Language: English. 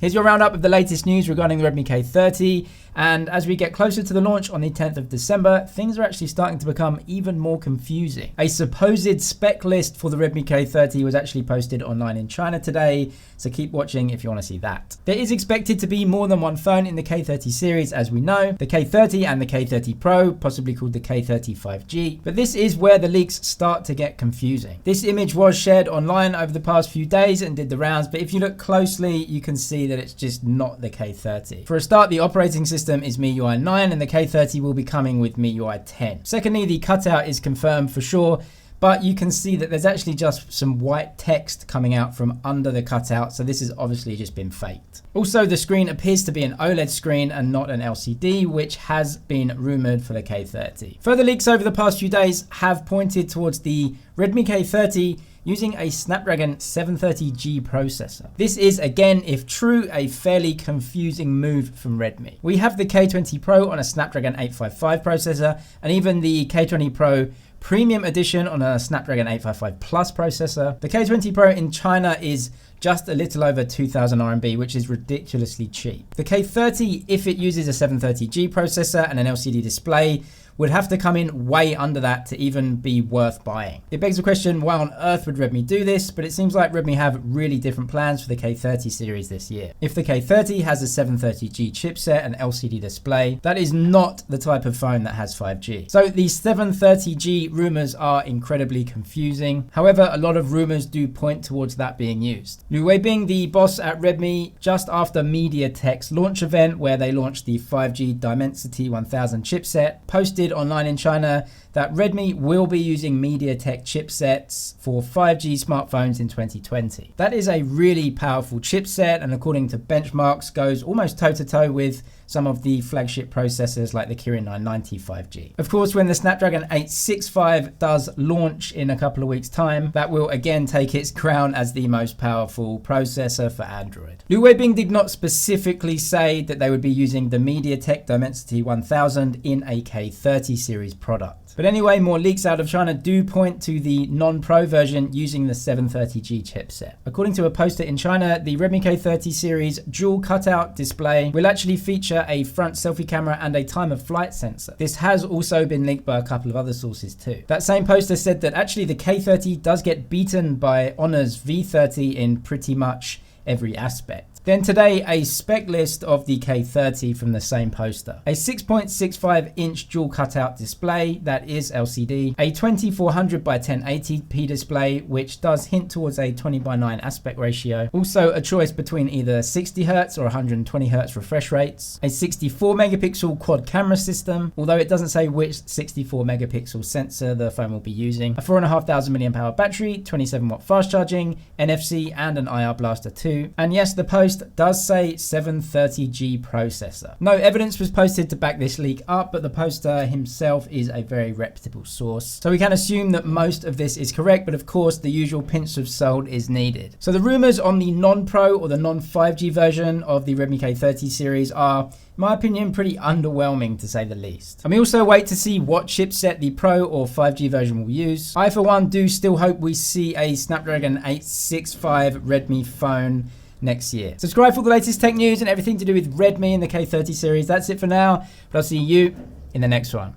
Here's your roundup of the latest news regarding the Redmi K30. And as we get closer to the launch on the 10th of December, things are actually starting to become even more confusing. A supposed spec list for the Redmi K30 was actually posted online in China today, so keep watching if you want to see that. There is expected to be more than one phone in the K30 series, as we know, the K30 and the K30 Pro, possibly called the K30 5G. But this is where the leaks start to get confusing. This image was shared online over the past few days and did the rounds, but if you look closely, you can see that it's just not the K30. For a start, the operating system is MIUI 9 and the K30 will be coming with MIUI 10. Secondly, the cutout is confirmed for sure, but you can see that there's actually just some white text coming out from under the cutout, so this has obviously just been faked. Also, the screen appears to be an OLED screen and not an LCD, which has been rumored for the K30. Further leaks over the past few days have pointed towards the Redmi K30 using a Snapdragon 730G processor. This is, again, if true, a fairly confusing move from Redmi. We have the K20 Pro on a Snapdragon 855 processor, and even the K20 Pro Premium Edition on a Snapdragon 855 Plus processor. The K20 Pro in China is just a little over 2,000 RMB, which is ridiculously cheap. The K30, if it uses a 730G processor and an LCD display, would have to come in way under that to even be worth buying. It begs the question, why on earth would Redmi do this? But it seems like Redmi have really different plans for the K30 series this year. If the K30 has a 730G chipset and LCD display, that is not the type of phone that has 5G. So the 730G rumors are incredibly confusing. However, a lot of rumors do point towards that being used. Lu Weibing, the boss at Redmi, just after MediaTek's launch event where they launched the 5G Dimensity 1000 chipset, posted online in China that Redmi will be using MediaTek chipsets for 5G smartphones in 2020. That is a really powerful chipset, and according to benchmarks, goes almost toe-to-toe with some of the flagship processors like the Kirin 990 5G. Of course, when the Snapdragon 865 does launch in a couple of weeks' time, that will again take its crown as the most powerful processor for Android. Lu Weibing did not specifically say that they would be using the MediaTek Dimensity 1000 in a K30 series product. But anyway, more leaks out of China do point to the non-Pro version using the 730G chipset. According to a poster in China, the Redmi K30 series dual cutout display will actually feature a front selfie camera and a time of flight sensor. This has also been linked by a couple of other sources too. That same poster said that actually the K30 does get beaten by Honor's V30 in pretty much every aspect. Then today, a spec list of the K30 from the same poster. A 6.65-inch dual cutout display that is LCD, a 2400 by 1080p display, which does hint towards a 20:9 aspect ratio. Also a choice between either 60Hz or 120Hz refresh rates. A 64 megapixel quad camera system, although it doesn't say which 64 megapixel sensor the phone will be using. A 4,500 mAh battery, 27 watt fast charging, NFC and an IR Blaster 2. And yes, the post does say 730G processor. No evidence was posted to back this leak up, but the poster himself is a very reputable source. So we can assume that most of this is correct, but of course the usual pinch of salt is needed. So the rumors on the non-Pro or the non-5G version of the Redmi K30 series are, in my opinion, pretty underwhelming to say the least. And we also wait to see what chipset the Pro or 5G version will use. I, for one, do still hope we see a Snapdragon 865 Redmi phone next year. Subscribe for the latest tech news and everything to do with Redmi and the K30 series. That's it for now, but I'll see you in the next one.